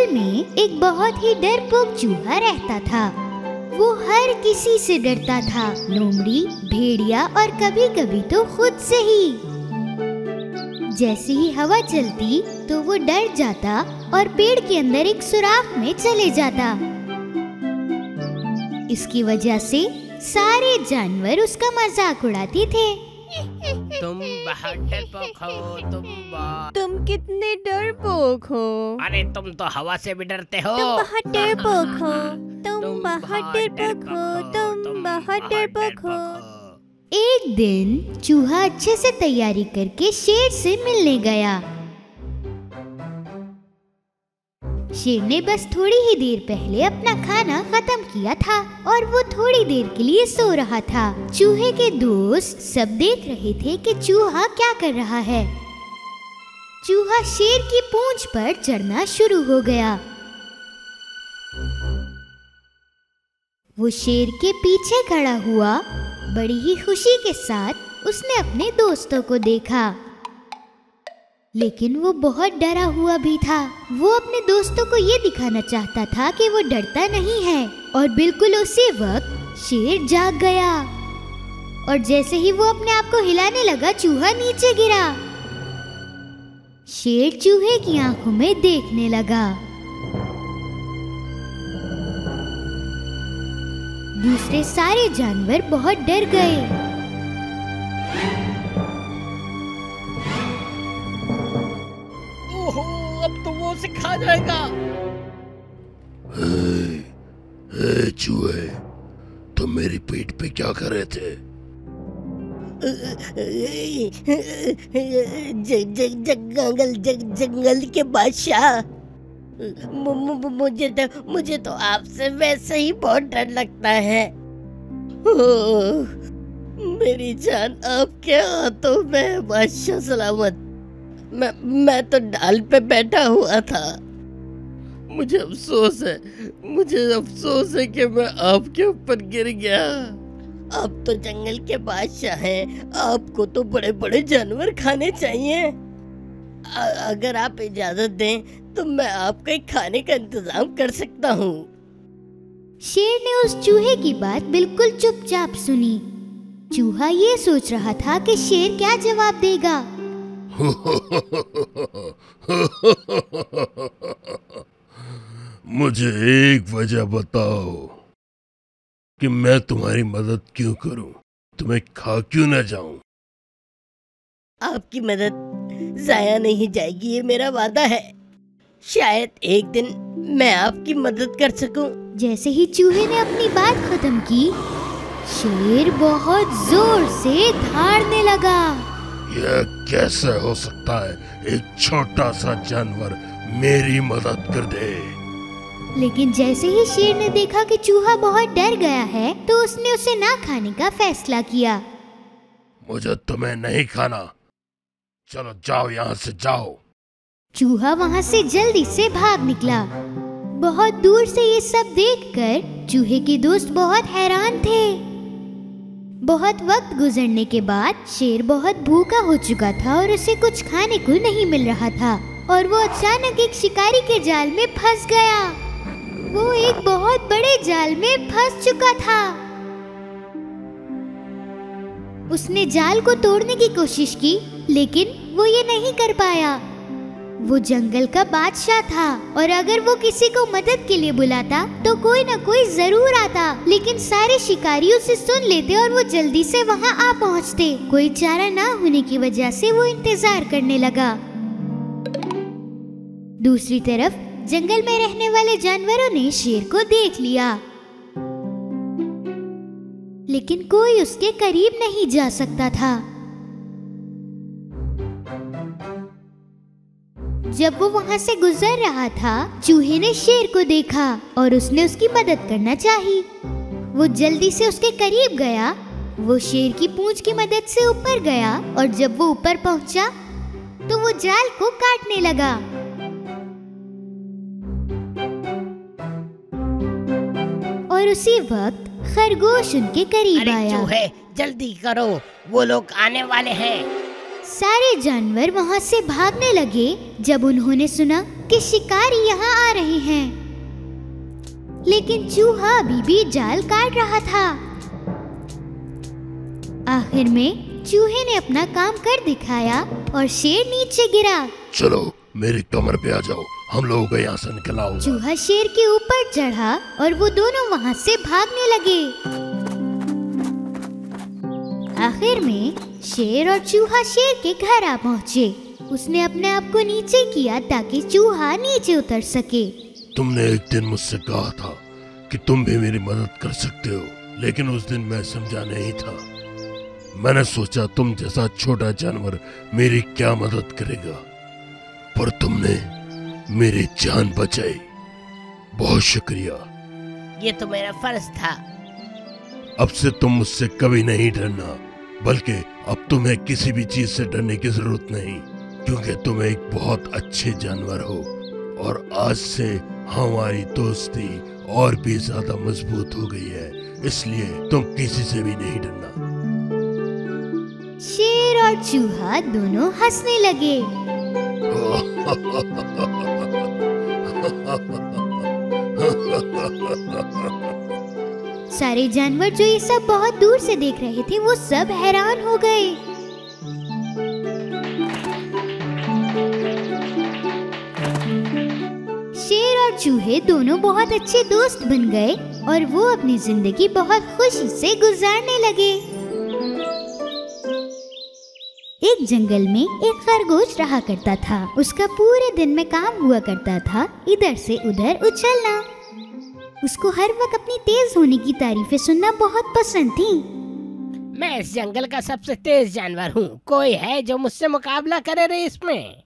जंगल में एक बहुत ही डरपोक चूहा रहता था। वो हर किसी से डरता था, लोमड़ी, भेड़िया और कभी कभी तो खुद से ही। जैसे ही हवा चलती तो वो डर जाता और पेड़ के अंदर एक सुराख में चले जाता। इसकी वजह से सारे जानवर उसका मजाक उड़ाते थे। तुम बहुत डरपोक हो, तुम कितने डरपोक हो। अरे तुम तो हवा से भी डरते हो। तुम बहुत डरपोक हो, तुम बहुत डरपोक हो, तुम बहुत डरपोक हो। एक दिन चूहा अच्छे से तैयारी करके शेर से मिलने गया। शेर ने बस थोड़ी ही देर पहले अपना खाना खत्म किया था और वो थोड़ी देर के लिए सो रहा था। चूहे के दोस्त सब देख रहे थे कि चूहा क्या कर रहा है। चूहा शेर की पूंछ पर चढ़ना शुरू हो गया। वो शेर के पीछे खड़ा हुआ। बड़ी ही खुशी के साथ उसने अपने दोस्तों को देखा, लेकिन वो बहुत डरा हुआ भी था। वो अपने दोस्तों को ये दिखाना चाहता था कि वो डरता नहीं है। और बिल्कुल उसी वक्त शेर जाग गया और जैसे ही वो अपने आप को हिलाने लगा, चूहा नीचे गिरा। शेर चूहे की आंखों में देखने लगा। दूसरे सारे जानवर बहुत डर गए। ओहो, अब तो वो उसे खा जाएगा। चूहे, तुम मेरी पीठ पे क्या कर रहे थे? जंगल के बादशाह, मुझे तो आपसे वैसे ही बहुत डर लगता है। मेरी जान आपके हाथों में, बादशाह सलामत। मैं तो डाल पे बैठा हुआ था। मुझे अफसोस है कि मैं आपके ऊपर गिर गया। आप तो जंगल के बादशाह हैं, आपको तो बड़े बड़े जानवर खाने चाहिए। अगर आप इजाजत दें तो मैं आपके खाने का इंतजाम कर सकता हूँ। शेर ने उस चूहे की बात बिल्कुल चुपचाप सुनी। चूहा ये सोच रहा था कि शेर क्या जवाब देगा। मुझे एक वजह बताओ कि मैं तुम्हारी मदद क्यों करूं, तुम्हें खा क्यों न जाऊं? आपकी मदद जाया नहीं जाएगी, ये मेरा वादा है। शायद एक दिन मैं आपकी मदद कर सकूं। जैसे ही चूहे ने अपनी बात खत्म की, शेर बहुत जोर से दहाड़ने लगा। यह कैसे हो सकता है? एक छोटा सा जानवर मेरी मदद कर दे। लेकिन जैसे ही शेर ने देखा कि चूहा बहुत डर गया है, तो उसने उसे ना खाने का फैसला किया। मुझे तुम्हें नहीं खाना, चलो जाओ यहाँ से जाओ। चूहा वहाँ से जल्दी से भाग निकला। बहुत दूर से ये सब देखकर चूहे के दोस्त बहुत हैरान थे। बहुत वक्त गुजरने के बाद शेर बहुत भूखा हो चुका था और उसे कुछ खाने को नहीं मिल रहा था और वो अचानक एक शिकारी के जाल में फंस गया। वो एक बहुत बड़े जाल में फंस चुका था। उसने जाल को तोड़ने की कोशिश की, लेकिन वो ये नहीं कर पाया। वो जंगल का बादशाह था और अगर वो किसी को मदद के लिए बुलाता तो कोई न कोई जरूर आता, लेकिन सारे शिकारी उसे सुन लेते और वो जल्दी से वहाँ आ पहुँचते। कोई चारा ना होने की वजह से वो इंतजार करने लगा। दूसरी तरफ जंगल में रहने वाले जानवरों ने शेर को देख लिया, लेकिन कोई उसके करीब नहीं जा सकता था। जब वो वहाँ से गुजर रहा था, चूहे ने शेर को देखा और उसने उसकी मदद करना चाही। वो जल्दी से उसके करीब गया। वो शेर की पूंछ की मदद से ऊपर गया और जब वो ऊपर पहुँचा तो वो जाल को काटने लगा। और उसी वक्त खरगोश उनके करीब आया। चूहे, जल्दी करो, वो लोग आने वाले हैं। सारे जानवर वहाँ से भागने लगे जब उन्होंने सुना कि शिकारी यहाँ आ रहे हैं, लेकिन चूहा अभी भी जाल काट रहा था। आखिर में चूहे ने अपना काम कर दिखाया और शेर नीचे गिरा। चलो मेरी कमर पे आ जाओ, हम लोगों को यहाँ से निकला होगा। चूहा शेर के ऊपर चढ़ा और वो दोनों वहाँ से भागने लगे। आखिर में शेर और चूहा शेर के घर आ पहुँचे। उसने अपने आप को नीचे किया ताकि चूहा नीचे उतर सके। तुमने एक दिन मुझसे कहा था कि तुम भी मेरी मदद कर सकते हो, लेकिन उस दिन मैं समझा नहीं था। मैंने सोचा तुम जैसा छोटा जानवर मेरी क्या मदद करेगा, पर तुमने मेरी जान बचाई। बहुत शुक्रिया। ये तो मेरा फर्ज था। अब से तुम मुझसे कभी नहीं डरना, बल्कि अब तुम्हें किसी भी चीज से डरने की जरूरत नहीं, क्योंकि तुम एक बहुत अच्छे जानवर हो और आज से हमारी दोस्ती और भी ज्यादा मजबूत हो गई है, इसलिए तुम किसी से भी नहीं डरना। शेर और चूहा दोनों हंसने लगे। सारे जानवर जो ये सब बहुत दूर से देख रहे थे वो सब हैरान हो गए। शेर और चूहे दोनों बहुत अच्छे दोस्त बन गए और वो अपनी जिंदगी बहुत खुशी से गुजारने लगे। एक जंगल में एक खरगोश रहा करता था। उसका पूरे दिन में काम हुआ करता था इधर से उधर उछलना। उसको हर वक्त अपनी तेज होने की तारीफें सुनना बहुत पसंद थी। मैं इस जंगल का सबसे तेज जानवर हूँ। कोई है जो मुझसे मुकाबला करे रेस में?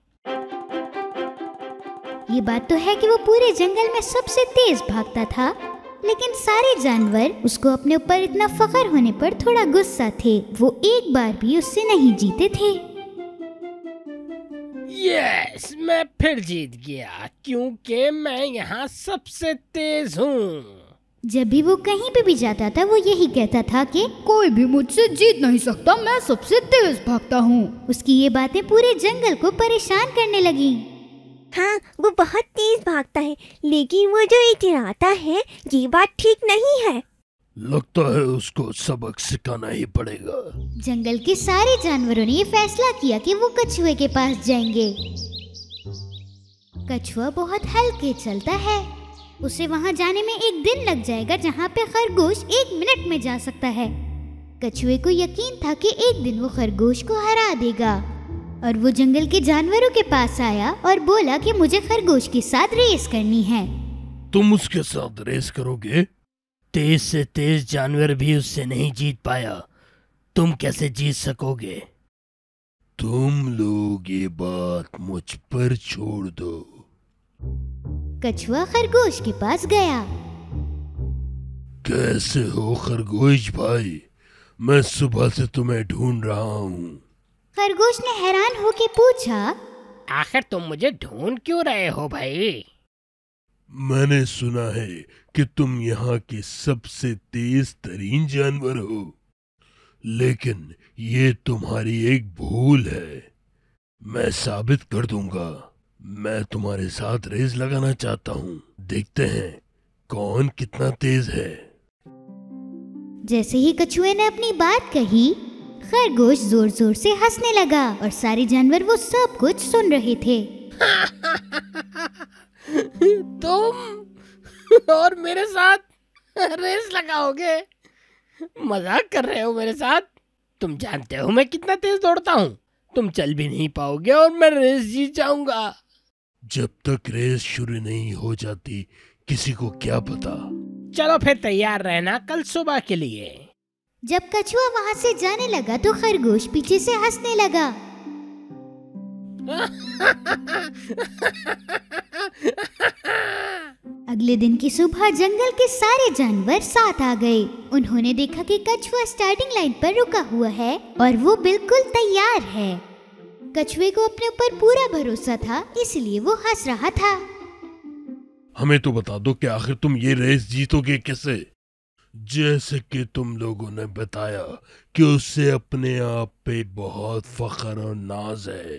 ये बात तो है कि वो पूरे जंगल में सबसे तेज भागता था, लेकिन सारे जानवर उसको अपने ऊपर इतना फख्र होने पर थोड़ा गुस्सा थे। वो एक बार भी उससे नहीं जीते थे। यस, मैं फिर जीत गया क्योंकि मैं यहाँ सबसे तेज हूँ। जब भी वो कहीं पे भी जाता था वो यही कहता था कि कोई भी मुझसे जीत नहीं सकता, मैं सबसे तेज भागता हूँ। उसकी ये बातें पूरे जंगल को परेशान करने लगी। हाँ, वो बहुत तेज भागता है, लेकिन वो जो इतराता है ये बात ठीक नहीं है। लगता है उसको सबक सिखाना ही पड़ेगा। जंगल के सारे जानवरों ने ये फैसला किया कि वो कछुए के पास जाएंगे। कछुआ बहुत हल्के चलता है। उसे वहाँ जाने में एक दिन लग जाएगा, जहाँ पे खरगोश 1 मिनट में जा सकता है। कछुए को यकीन था कि एक दिन वो खरगोश को हरा देगा और वो जंगल के जानवरों के पास आया और बोला कि मुझे खरगोश के साथ रेस करनी है। तुम उसके साथ रेस करोगे? तेज से तेज जानवर भी उससे नहीं जीत पाया, तुम कैसे जीत सकोगे? तुम लोग ये बात मुझ पर छोड़ दो। कछुआ खरगोश के पास गया। कैसे हो खरगोश भाई? मैं सुबह से तुम्हें ढूंढ रहा हूँ। खरगोश ने हैरान होके पूछा, आखिर तुम मुझे ढूंढ क्यों रहे हो भाई? मैंने सुना है कि तुम यहाँ के सबसे तेज तरीन जानवर हो, लेकिन ये तुम्हारी एक भूल है। मैं साबित कर दूंगा। मैं तुम्हारे साथ रेस लगाना चाहता हूँ। देखते हैं कौन कितना तेज है। जैसे ही कछुए ने अपनी बात कही, खरगोश जोर जोर से हंसने लगा और सारे जानवर वो सब कुछ सुन रहे थे। तुम और मेरे साथ रेस लगाओगे? मजाक कर रहे हो मेरे साथ? तुम जानते हो मैं कितना तेज दौड़ता हूँ। तुम चल भी नहीं पाओगे और मैं रेस जीत जाऊंगा। जब तक रेस शुरू नहीं हो जाती किसी को क्या पता। चलो फिर तैयार रहना कल सुबह के लिए। जब कछुआ वहाँ से जाने लगा तो खरगोश पीछे से हंसने लगा। अगले दिन की सुबह जंगल के सारे जानवर साथ आ गए। उन्होंने देखा कि कछुआ स्टार्टिंग लाइन पर रुका हुआ है और वो बिल्कुल तैयार है। कछुए को अपने ऊपर पूरा भरोसा था, इसलिए वो हंस रहा था। हमें तो बता दो कि आखिर तुम ये रेस जीतोगे कैसे? जैसे कि तुम लोगों ने बताया कि उससे अपने आप पे बहुत फख्र और नाज है,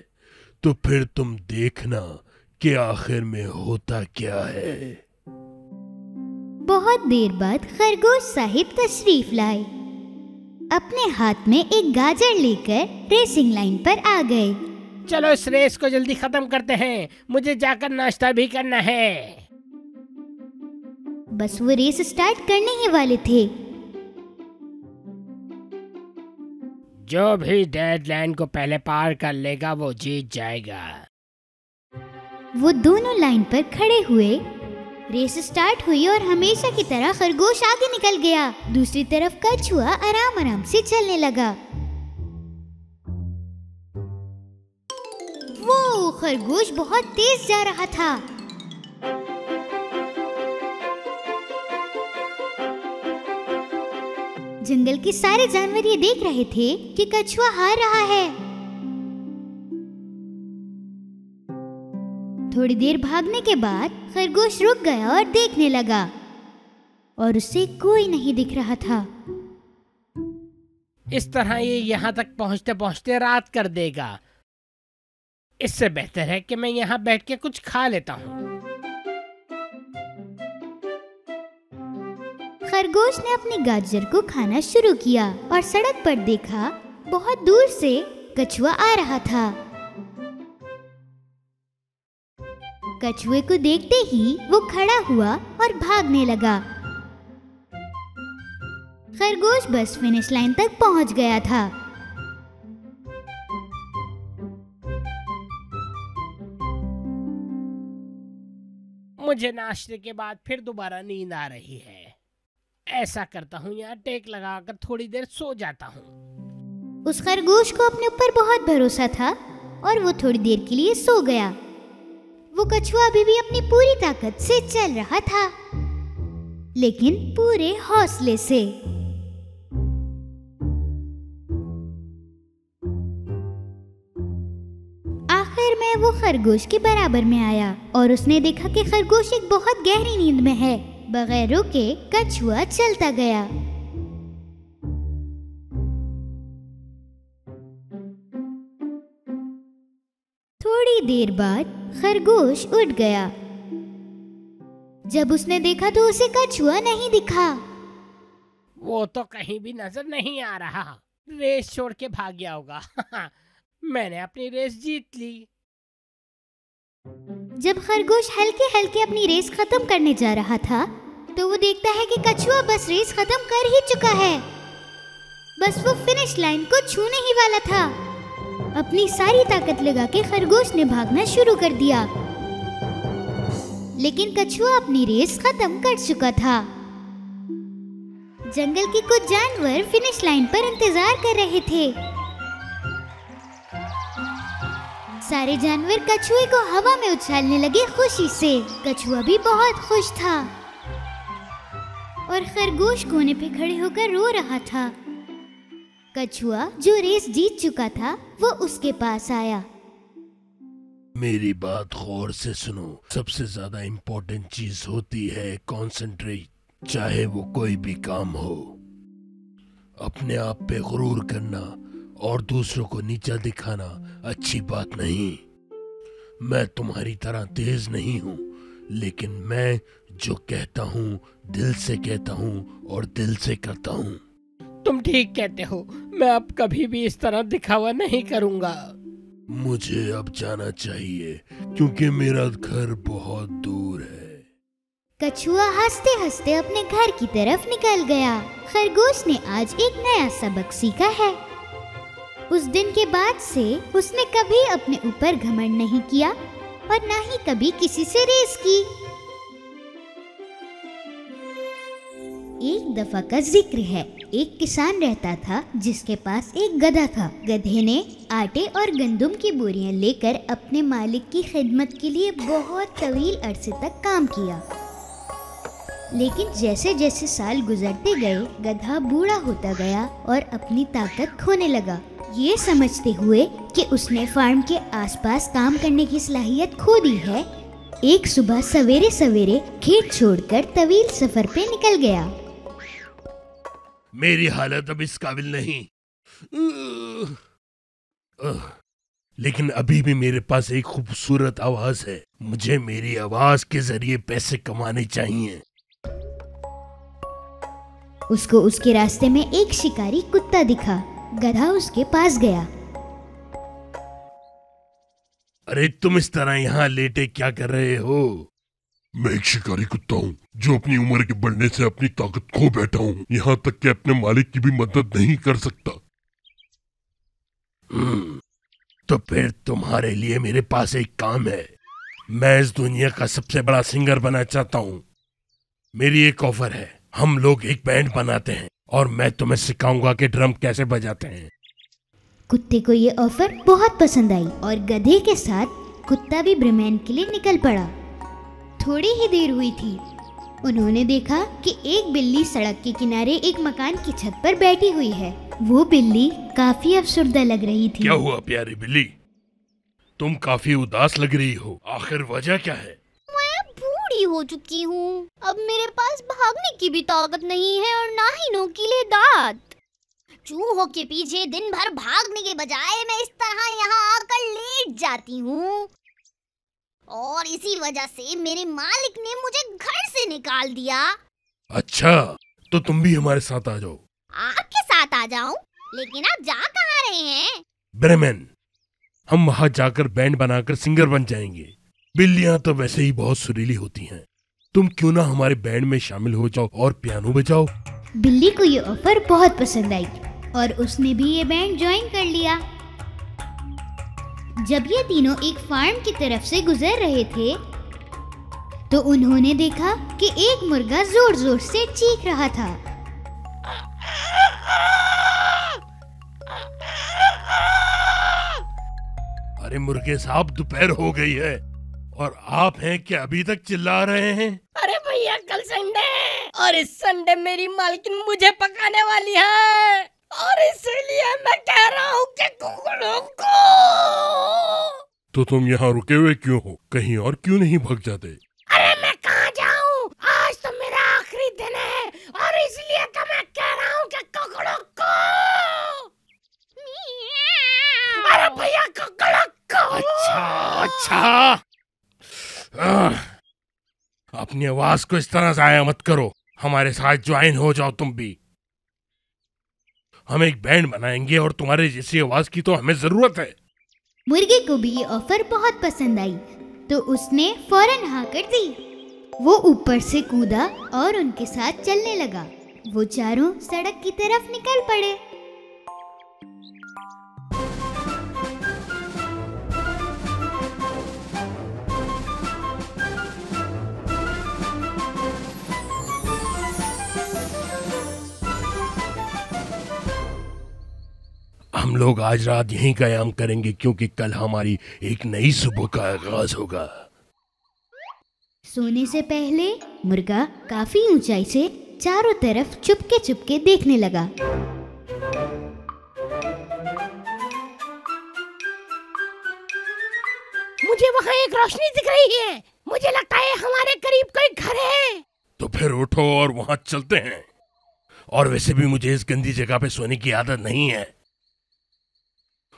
तो फिर तुम देखना कि आखिर में होता क्या है। बहुत देर बाद खरगोश साहिब तशरीफ लाए। अपने हाथ में एक गाजर लेकर रेसिंग लाइन पर आ गए। चलो इस रेस को जल्दी खत्म करते हैं, मुझे जाकर नाश्ता भी करना है। बस वो रेस स्टार्ट करने ही वाले थे। जो भी डेडलाइन को पहले पार कर लेगा वो जीत जाएगा। वो दोनों लाइन पर खड़े हुए। रेस स्टार्ट हुई और हमेशा की तरह खरगोश आगे निकल गया। दूसरी तरफ कछुआ आराम आराम से चलने लगा। वो खरगोश बहुत तेज जा रहा था। जंगल के सारे जानवर ये देख रहे थे कि कछुआ हार रहा है। थोड़ी देर भागने के बाद खरगोश रुक गया और देखने लगा, और उसे कोई नहीं दिख रहा था। इस तरह ये यहाँ तक पहुँचते पहुँचते रात कर देगा। इससे बेहतर है कि मैं यहाँ बैठ के कुछ खा लेता हूँ। खरगोश ने अपने गाजर को खाना शुरू किया और सड़क पर देखा बहुत दूर से कछुआ आ रहा था। कछुए को देखते ही वो खड़ा हुआ और भागने लगा। खरगोश बस फिनिश लाइन तक पहुंच गया था। मुझे नाश्ते के बाद फिर दोबारा नींद आ रही है। ऐसा करता हूँ यहाँ टेक लगाकर थोड़ी देर सो जाता हूँ। उस खरगोश को अपने ऊपर बहुत भरोसा था और वो थोड़ी देर के लिए सो गया। वो कछुआ अभी भी अपनी पूरी ताकत से चल रहा था, लेकिन पूरे हौसले से। आखिर में वो खरगोश के बराबर में आया और उसने देखा कि खरगोश एक बहुत गहरी नींद में है। बगैर रुके कछुआ चलता गया। थोड़ी देर बाद खरगोश उठ गया। जब उसने देखा तो उसे कछुआ नहीं दिखा। वो तो कहीं भी नजर नहीं आ रहा। रेस छोड़ के भाग गया होगा। मैंने अपनी रेस जीत ली। जब खरगोश हल्के हल्के अपनी रेस खत्म करने जा रहा था तो वो देखता है कि कछुआ बस रेस खत्म कर ही चुका है। बस वो फिनिश लाइन को छूने ही वाला था। अपनी सारी ताकत लगा के खरगोश ने भागना शुरू कर दिया, लेकिन कछुआ अपनी रेस खत्म कर चुका था। जंगल के कुछ जानवर फिनिश लाइन पर इंतजार कर रहे थे। सारे जानवर कछुए को हवा में उछालने लगे खुशी से। कछुआ भी बहुत खुश था और खरगोश कोने पे खड़े होकर रो रहा था। कछुआ जो रेस जीत चुका था वो उसके पास आया। मेरी बात गौर से सुनो। सबसे ज्यादा इम्पोर्टेंट चीज होती है कंसंट्रेट। चाहे वो कोई भी काम हो, अपने आप पे गुरूर करना और दूसरों को नीचा दिखाना अच्छी बात नहीं। मैं तुम्हारी तरह तेज नहीं हूँ, लेकिन मैं जो कहता हूँ दिल से कहता हूँ और दिल से करता हूँ। तुम ठीक कहते हो। मैं अब कभी भी इस तरह दिखावा नहीं करूँगा। मुझे अब जाना चाहिए क्योंकि मेरा घर बहुत दूर है। कछुआ हंसते हंसते अपने घर की तरफ निकल गया। खरगोश ने आज एक नया सबक सीखा है। उस दिन के बाद से उसने कभी अपने ऊपर घमंड नहीं किया और ना ही कभी किसी से रेस की। एक दफा का जिक्र है। एक किसान रहता था जिसके पास एक गधा था। गधे ने आटे और गंदुम की बोरियां लेकर अपने मालिक की खिदमत के लिए बहुत तवील अरसे तक काम किया, लेकिन जैसे जैसे साल गुजरते गए गधा बूढ़ा होता गया और अपनी ताकत खोने लगा। ये समझते हुए कि उसने फार्म के आसपास काम करने की सलाहियत खो दी है, एक सुबह सवेरे सवेरे खेत छोड़कर तवील सफर पे निकल गया। मेरी हालत अब इस काबिल नहीं। लेकिन अभी भी मेरे पास एक खूबसूरत आवाज है। मुझे मेरी आवाज के जरिए पैसे कमाने चाहिए। उसको उसके रास्ते में एक शिकारी कुत्ता दिखा। गधा उसके पास गया। अरे तुम इस तरह यहाँ लेटे क्या कर रहे हो? मैं एक शिकारी कुत्ता हूँ जो अपनी उम्र के बढ़ने से अपनी ताकत खो बैठा हूँ, यहाँ तक कि अपने मालिक की भी मदद नहीं कर सकता। तो फिर तुम्हारे लिए मेरे पास एक काम है। मैं इस दुनिया का सबसे बड़ा सिंगर बनना चाहता हूँ। मेरी एक ऑफर है। हम लोग एक बैंड बनाते हैं और मैं तुम्हें सिखाऊंगा कि ड्रम कैसे बजाते हैं। कुत्ते को ये ऑफर बहुत पसंद आई और गधे के साथ कुत्ता भी ब्रह्मैन के लिए निकल पड़ा। थोड़ी ही देर हुई थी। उन्होंने देखा कि एक बिल्ली सड़क के किनारे एक मकान की छत पर बैठी हुई है। वो बिल्ली काफी अफसरदा लग रही थी। क्या हुआ प्यारी बिल्ली? तुम काफी उदास लग रही हो। आखिर वजह क्या है? मैं बूढ़ी हो चुकी हूँ। अब मेरे पास भागने की भी ताकत नहीं है और ना ही नोकीले दांत। चूहों के पीछे दिन भर भागने के बजाय मैं इस तरह यहाँ आकर लेट जाती हूँ और इसी वजह से मेरे मालिक ने मुझे घर से निकाल दिया। अच्छा, तो तुम भी हमारे साथ आ जाओ। आपके साथ आ जाऊं? लेकिन आप जा कहाँ रहे हैं? ब्रह्मैन, हम वहाँ जाकर बैंड बनाकर सिंगर बन जाएंगे। बिल्लियाँ तो वैसे ही बहुत सुरीली होती हैं। तुम क्यों ना हमारे बैंड में शामिल हो जाओ और पियानो बजाओ। बिल्ली को ये ऑफर बहुत पसंद आई और उसने भी ये बैंड ज्वाइन कर लिया। जब ये तीनों एक फार्म की तरफ से गुजर रहे थे तो उन्होंने देखा कि एक मुर्गा जोर जोर से चीख रहा था। अरे मुर्गे साहब, दोपहर हो गई है और आप हैं कि अभी तक चिल्ला रहे हैं? अरे भैया, कल संडे है और इस संडे मेरी मालकिन मुझे पकाने वाली है और इसीलिए मैं कह रहा हूँ कि कुकुरों को। तो तुम यहाँ रुके हुए क्यों हो? कहीं और क्यों नहीं भाग जाते? अरे मैं कहाँ जाऊँ? आज तो मेरा आखिरी दिन है और इसलिए तो मैं कह रहा हूँ कि कुकुरों को। अरे भैया, कुकुरों को। अच्छा। अपनी आवाज को इस तरह जाया मत करो। हमारे साथ ज्वाइन हो जाओ तुम भी। हम एक बैंड बनाएंगे और तुम्हारे जैसी आवाज की तो हमें जरूरत है। मुर्गे को भी ये ऑफर बहुत पसंद आई तो उसने फौरन हाँ कर दी। वो ऊपर से कूदा और उनके साथ चलने लगा। वो चारों सड़क की तरफ निकल पड़े। हम लोग आज रात यहीं कयाम करेंगे क्योंकि कल हमारी एक नई सुबह का आगाज होगा। सोने से पहले मुर्गा काफी ऊंचाई से चारों तरफ चुपके चुपके देखने लगा। मुझे वहाँ एक रोशनी दिख रही है। मुझे लगता है हमारे करीब कोई घर है। तो फिर उठो और वहां चलते हैं। और वैसे भी मुझे इस गंदी जगह पे सोने की आदत नहीं है।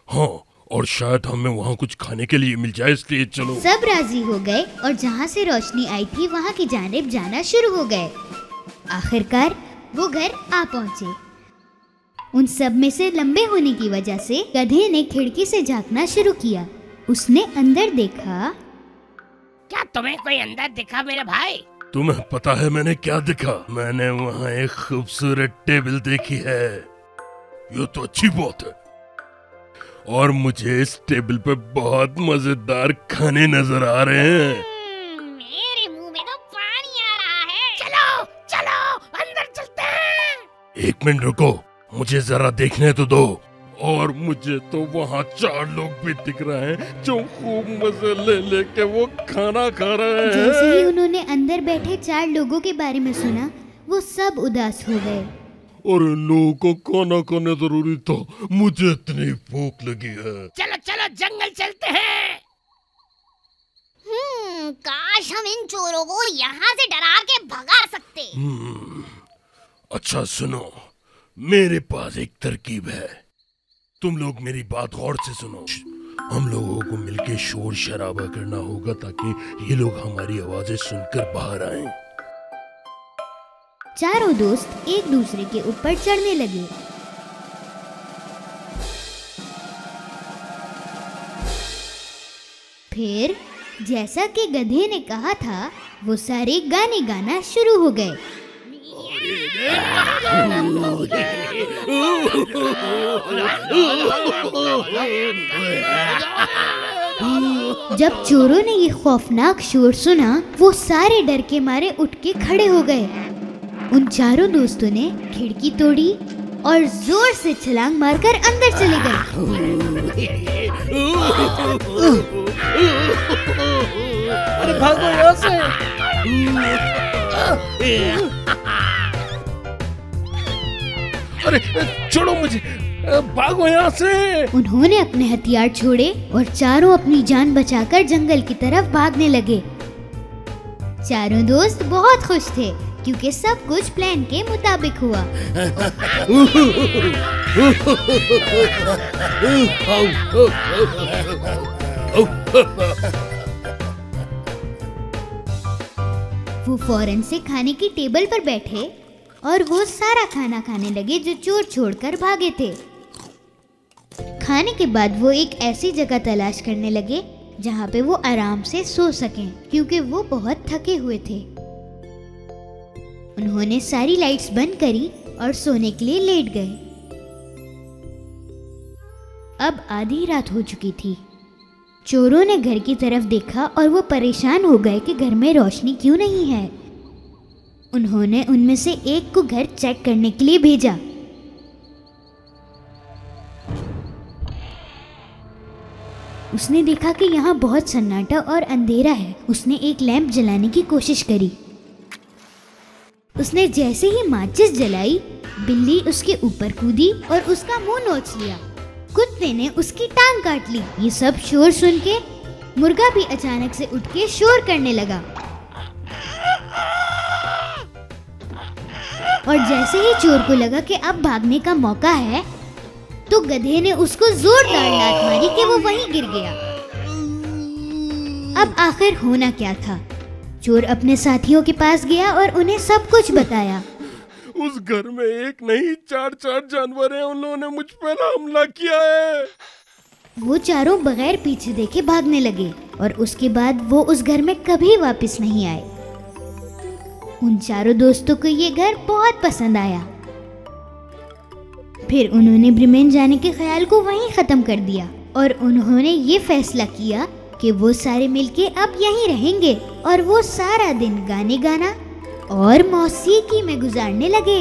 हाँ, और शायद हमें वहाँ कुछ खाने के लिए मिल जाए, इसलिए चलो। सब राजी हो गए और जहाँ से रोशनी आई थी वहाँ की जानिब जाना शुरू हो गए। आखिरकार वो घर आ पहुँचे। उन सब में से लंबे होने की वजह से गधे ने खिड़की से झांकना शुरू किया। उसने अंदर देखा। क्या तुम्हें कोई अंदर दिखा मेरे भाई? तुम्हें पता है मैंने क्या देखा? मैंने वहाँ एक खूबसूरत टेबल देखी है। ये तो अच्छी बात है। और मुझे इस टेबल पे बहुत मजेदार खाने नजर आ रहे हैं। मेरे मुंह में तो पानी आ रहा है। चलो चलो अंदर चलते हैं। एक मिनट रुको, मुझे जरा देखने तो दो। और मुझे तो वहाँ 4 लोग भी दिख रहे हैं जो खूब मजे ले लेके वो खाना खा रहे हैं। जैसे ही उन्होंने अंदर बैठे 4 लोगों के बारे में सुना वो सब उदास हो गए। और इन लोगों को खाना खाना जरूरी था। मुझे इतनी भूख लगी है। चलो चलो जंगल चलते हैं। काश हम इन चोरों को यहाँ से डरा के भगा सकते। अच्छा सुनो, मेरे पास एक तरकीब है। तुम लोग मेरी बात गौर से सुनो। हम लोगों को मिलके शोर शराबा करना होगा ताकि ये लोग हमारी आवाजें सुनकर बाहर आएं। चारों दोस्त एक दूसरे के ऊपर चढ़ने लगे। फिर जैसा कि गधे ने कहा था, वो सारे गाने गाना शुरू हो गए। जब चोरों ने ये खौफनाक शोर सुना, वो सारे डर के मारे उठ के खड़े हो गए। उन चारों दोस्तों ने खिड़की तोड़ी और जोर से छलांग मारकर अंदर चले गए। अरे भागो यहाँ से। अरे छोड़ो मुझे, भागो यहाँ से। उन्होंने अपने हथियार छोड़े और चारों अपनी जान बचाकर जंगल की तरफ भागने लगे। चारों दोस्त बहुत खुश थे क्योंकि सब कुछ प्लान के मुताबिक हुआ। वो फौरन से खाने की टेबल पर बैठे और वो सारा खाना खाने लगे जो चोर छोड़कर भागे थे। खाने के बाद वो एक ऐसी जगह तलाश करने लगे जहाँ पे वो आराम से सो सकें, क्योंकि वो बहुत थके हुए थे। उन्होंने सारी लाइट्स बंद करी और सोने के लिए लेट गए। अब आधी रात हो चुकी थी। चोरों ने घर की तरफ देखा और वो परेशान हो गए कि घर में रोशनी क्यों नहीं है। उन्होंने उनमें से एक को घर चेक करने के लिए भेजा। उसने देखा कि यहाँ बहुत सन्नाटा और अंधेरा है। उसने एक लैंप जलाने की कोशिश करी। उसने जैसे ही माचिस जलाई, बिल्ली उसके ऊपर कूदी और उसका मुंह नोच लिया। कुत्ते ने उसकी टांग काट ली। ये सब शोर सुन के मुर्गा भी अचानक से उठ के शोर करने लगा और जैसे ही चोर को लगा कि अब भागने का मौका है, तो गधे ने उसको जोरदार लात मारी कि वो वहीं गिर गया। अब आखिर होना क्या था? चोर अपने साथियों के पास गया और उन्हें सब कुछ बताया। उस घर में एक नहीं 4 जानवर हैं, उन्होंने मुझ पर हमला किया है। वो चारों बगैर पीछे देखे भागने लगे और उसके बाद वो उस घर में कभी वापस नहीं आए। उन चारों दोस्तों को ये घर बहुत पसंद आया। फिर उन्होंने ब्रिमेन जाने के ख्याल को वहीं खत्म कर दिया और उन्होंने ये फैसला किया कि वो सारे मिलके अब यहीं रहेंगे और वो सारा दिन गाने गाना और मौसीकी में गुजारने लगे।